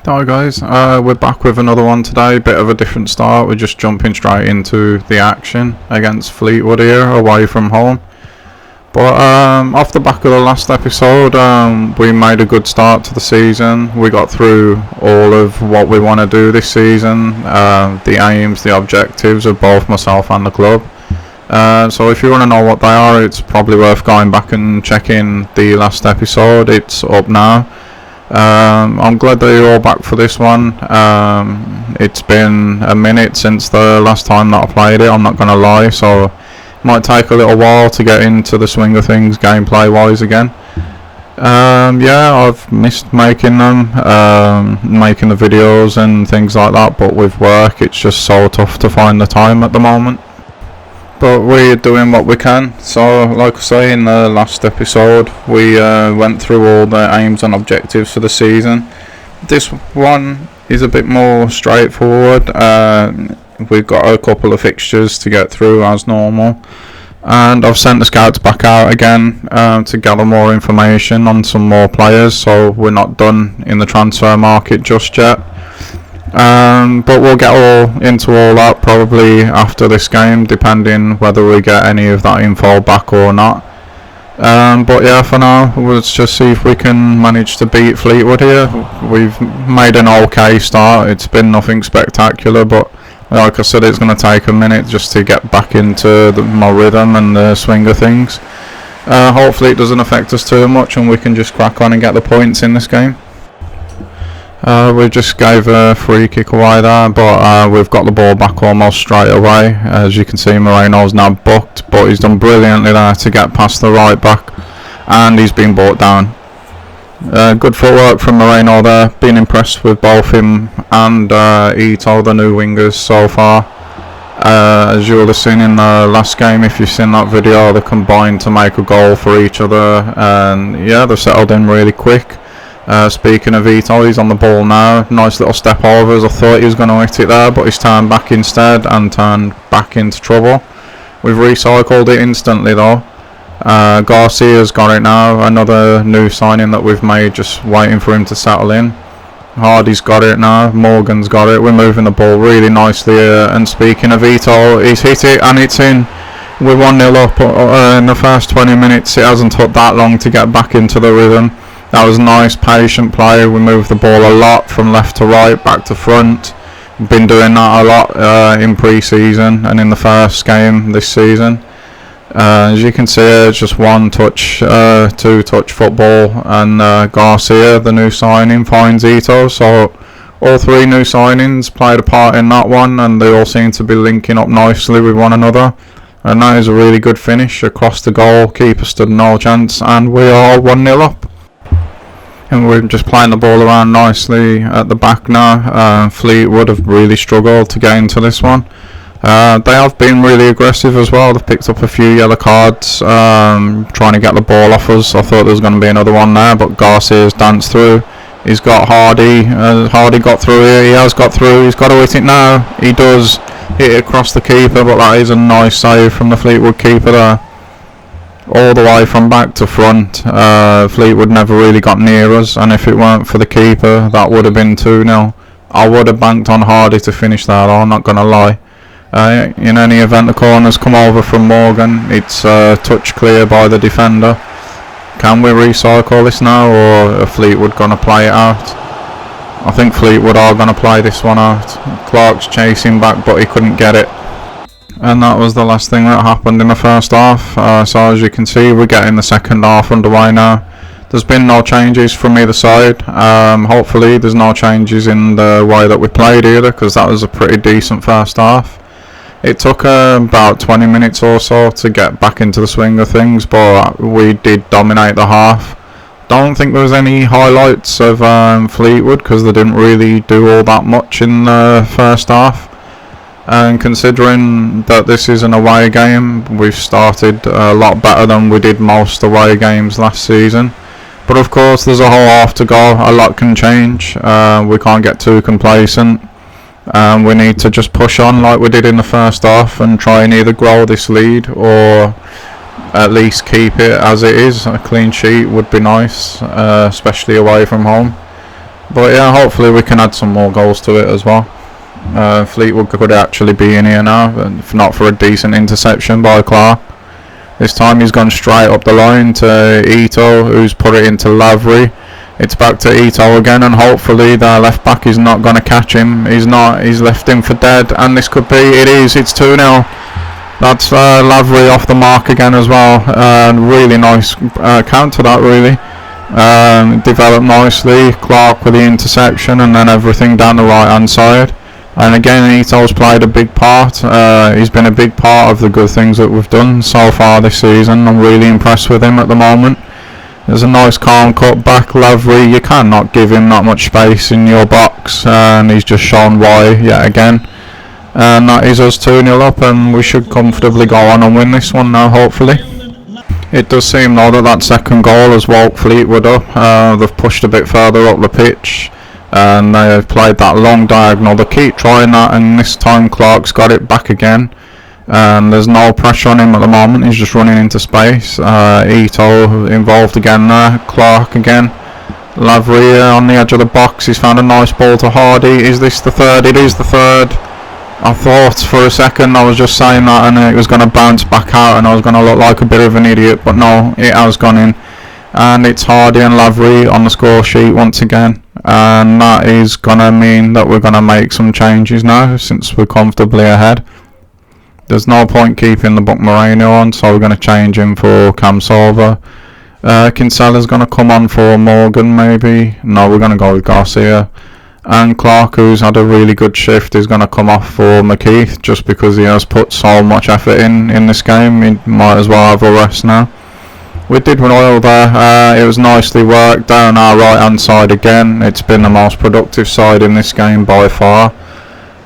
Hi guys, we're back with another one today. Bit of a different start. We're just jumping straight into the action against Fleetwood here, away from home. But off the back of the last episode, we made a good start to the season. We got through all of what we want to do this season, the aims, the objectives of both myself and the club. So if you want to know what they are, it's probably worth going back and checking the last episode. It's up now. I'm glad that you're all back for this one. It's been a minute since the last time that I played it, I'm not going to lie, so it might take a little while to get into the swing of things gameplay wise again. Yeah, I've missed making them, making the videos and things like that, but with work it's just so tough to find the time at the moment. But we're doing what we can. So like I say, in the last episode we went through all the aims and objectives for the season. This one is a bit more straightforward. We've got a couple of fixtures to get through as normal, and I've sent the scouts back out again to gather more information on some more players, so we're not done in the transfer market just yet. But we'll get into all that probably after this game, depending whether we get any of that info back or not. But yeah, for now, let's just see if we can manage to beat Fleetwood here. We've made an okay start. It's been nothing spectacular, but like I said, it's going to take a minute just to get back into my rhythm and the swing of things. Hopefully it doesn't affect us too much and we can just crack on and get the points in this game. We just gave a free kick away there, but we've got the ball back almost straight away. As you can see, Moreno's now booked, but he's done brilliantly there to get past the right back, and he's been brought down. Good footwork from Moreno there. Been impressed with both him and Ito, the new wingers so far. As you will have seen in the last game, if you've seen that video, they combined to make a goal for each other, and yeah, they've settled in really quick. Speaking of Ito, he's on the ball now. Nice little step overs. I thought he was going to hit it there, but he's turned back instead and turned back into trouble. We've recycled it instantly though. Garcia's got it now. Another new signing that we've made, just waiting for him to settle in. Hardy's got it now. Morgan's got it. We're moving the ball really nicely here. And speaking of Ito, he's hit it and it's in. We're 1-0 up in the first 20 minutes. It hasn't took that long to get back into the rhythm. That was nice, patient play. We moved the ball a lot from left to right, back to front. Been doing that a lot in pre-season and in the first game this season. As you can see, it's just one touch, two-touch football, and Garcia, the new signing, finds Ito. So all three new signings played a part in that one, and they all seem to be linking up nicely with one another. And that is a really good finish across the goal. Keeper stood no chance, and we are 1-0 up. And we're just playing the ball around nicely at the back now. Fleetwood have really struggled to get into this one. They have been really aggressive as well. They've picked up a few yellow cards, trying to get the ball off us. I thought there was going to be another one there, but Garcia's danced through. He's got Hardy. Hardy got through here. He has got through. He's got to hit it now. He does hit it across the keeper, but that is a nice save from the Fleetwood keeper there. All the way from back to front. Fleetwood never really got near us, and if it weren't for the keeper, that would have been 2-0. I would have banked on Hardy to finish that, I'm not going to lie. In any event, the corner's come over from Morgan. It's touch clear by the defender. Can we recycle this now, or are Fleetwood going to play it out? I think Fleetwood are going to play this one out. Clark's chasing back, but he couldn't get it. And that was the last thing that happened in the first half. So as you can see, we're getting the second half underway now. There's been no changes from either side. Hopefully there's no changes in the way that we played either, because that was a pretty decent first half. It took about 20 minutes or so to get back into the swing of things, but we did dominate the half. Don't think there was any highlights of Fleetwood, because they didn't really do all that much in the first half. And considering that this is an away game, we've started a lot better than we did most away games last season. But of course, there's a whole half to go. A lot can change. We can't get too complacent. We need to just push on like we did in the first half and try and either grow this lead or at least keep it as it is. A clean sheet would be nice, especially away from home. But yeah, hopefully we can add some more goals to it as well. Fleetwood could actually be in here now, if not for a decent interception by Clark. This time he's gone straight up the line to Ito, who's put it into Lavery. It's back to Ito again, and hopefully the left back is not going to catch him. He's not, he's left him for dead, and this could be, it is, it's 2-0. That's Lavery off the mark again as well. Really nice counter that, really. Developed nicely. Clark with the interception, and then everything down the right hand side. And again, Ito's played a big part. He's been a big part of the good things that we've done so far this season. I'm really impressed with him at the moment. There's a nice calm cut back. Lavery, you cannot give him that much space in your box, and he's just shown why yet again. And that is us 2-0 up, and we should comfortably go on and win this one now, hopefully. It does seem though that second goal has woke Fleetwood up. They've pushed a bit further up the pitch, and they've played that long diagonal. They keep trying that, and this time Clark's got it back again. And there's no pressure on him at the moment. He's just running into space. Ito involved again there. Clark again. Lavery on the edge of the box. He's found a nice ball to Hardy. Is this the third? It is the third. I thought for a second I was just saying that and it was going to bounce back out and I was going to look like a bit of an idiot, but no, it has gone in. And it's Hardy and Lavery on the score sheet once again, and that is going to mean that we're going to make some changes now since we're comfortably ahead. There's no point keeping the Buck Moreno on, so we're going to change him for Cam Solver. Kinsella's going to come on for Morgan maybe. No, we're going to go with Garcia. And Clark, who's had a really good shift, is going to come off for McKeith just because he has put so much effort in this game. He might as well have a rest now. We did royal there. It was nicely worked down our right hand side again. It's been the most productive side in this game by far.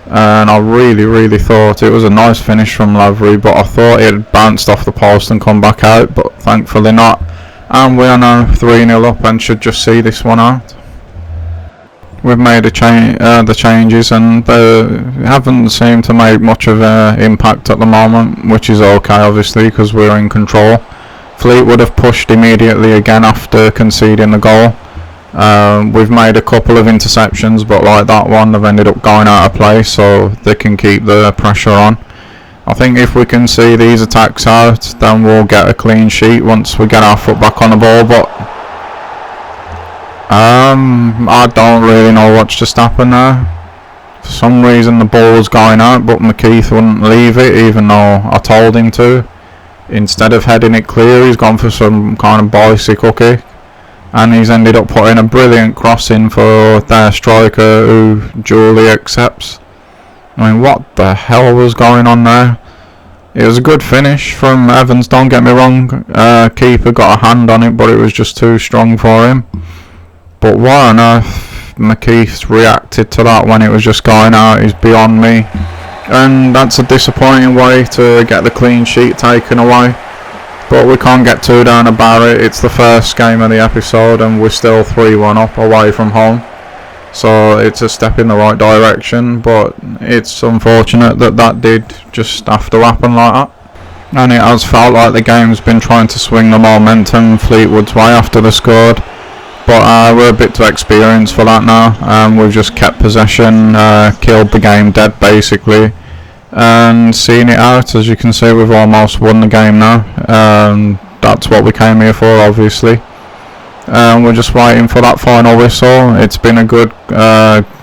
And I really thought it was a nice finish from Lavery, but I thought it had bounced off the post and come back out, but thankfully not. And we are now 3-0 up and should just see this one out. We've made the changes, and they haven't seemed to make much of an impact at the moment, which is okay obviously because we're in control. Fleetwood have pushed immediately again after conceding the goal. We've made a couple of interceptions, but like that one, they've ended up going out of play, so they can keep the pressure on. I think if we can see these attacks out, then we'll get a clean sheet once we get our foot back on the ball, but I don't really know what's just happened there. For some reason the ball was going out, but McKeith wouldn't leave it even though I told him to. Instead of heading it clear, he's gone for some kind of bicycle kick, and he's ended up putting a brilliant cross in for their striker, who duly accepts. I mean, what the hell was going on there? It was a good finish from Evans, don't get me wrong. Keeper got a hand on it, but it was just too strong for him. But why on earth McKeith reacted to that when it was just going out is beyond me. And that's a disappointing way to get the clean sheet taken away. But we can't get too down about it. It's the first game of the episode and we're still 3-1 up away from home. So it's a step in the right direction, but it's unfortunate that that did just have to happen like that. And it has felt like the game's been trying to swing the momentum Fleetwood's way after they scored. But we're a bit too experienced for that now. We've just kept possession, killed the game dead basically, and seen it out. As you can see, we've almost won the game now. That's what we came here for, obviously. We're just waiting for that final whistle. It's been a good,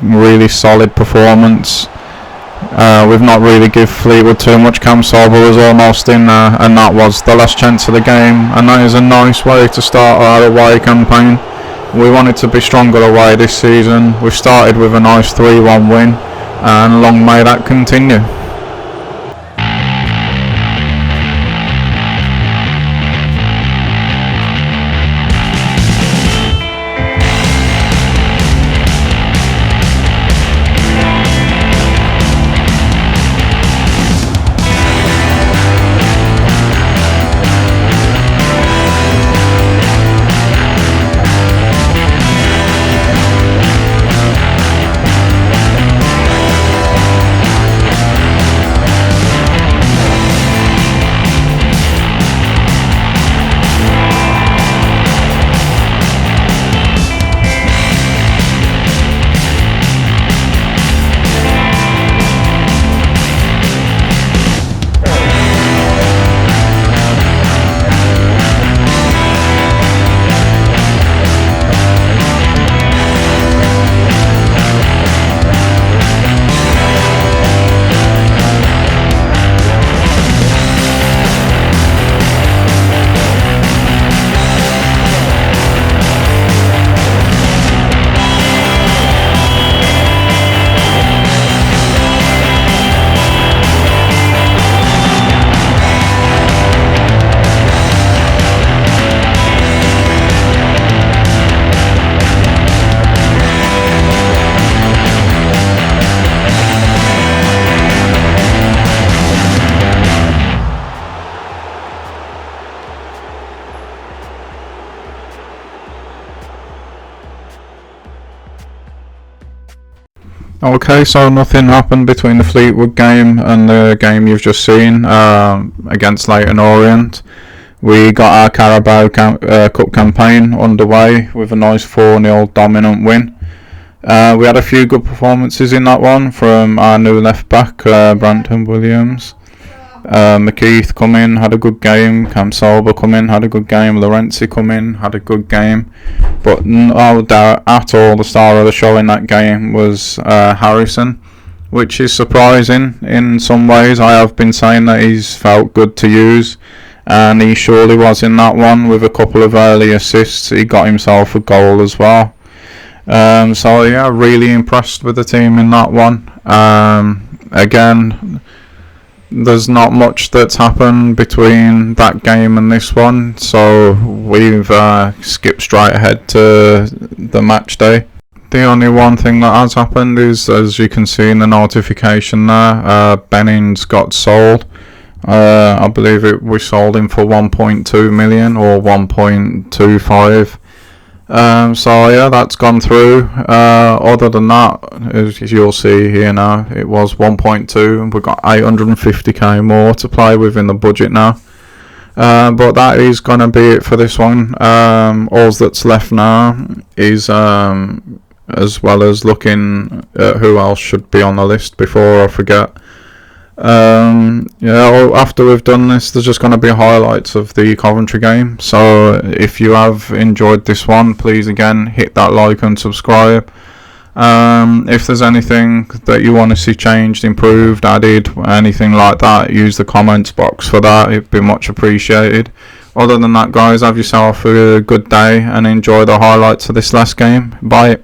really solid performance. We've not really give Fleetwood too much. Cam Solver was almost in there, and that was the last chance of the game. And that is a nice way to start our away campaign. We wanted to be stronger away this season. We've started with a nice 3-1 win, and long may that continue. Okay, so nothing happened between the Fleetwood game and the game you've just seen against Leyton Orient. We got our Carabao Cup campaign underway with a nice 4-0 dominant win. We had a few good performances in that one from our new left back, Branton Williams. McKeith come in, had a good game. Cam Solber come in, had a good game. Lorenzi come in, had a good game. But no doubt at all, the star of the show in that game was Harrison, which is surprising in some ways. I have been saying that he's felt good to use, and he surely was in that one with a couple of early assists. He got himself a goal as well. So yeah, really impressed with the team in that one. Again, there's not much that's happened between that game and this one, so we've skipped straight ahead to the match day. The only one thing that has happened is, as you can see in the notification there, Bennings got sold. I believe we sold him for 1.2 million or 1.25. So yeah, that's gone through. Other than that, as you'll see here now, it was 1.2 and we've got 850k more to play with in the budget now. But that is going to be it for this one. All that's left now is, as well as looking at who else should be on the list before I forget. Yeah, after we've done this, there's just going to be highlights of the Coventry game. So if you have enjoyed this one, please again hit that like and subscribe. If there's anything that you want to see changed, improved, added, anything like that, use the comments box for that. It'd be much appreciated. Other than that, guys, have yourself a good day and enjoy the highlights of this last game. Bye.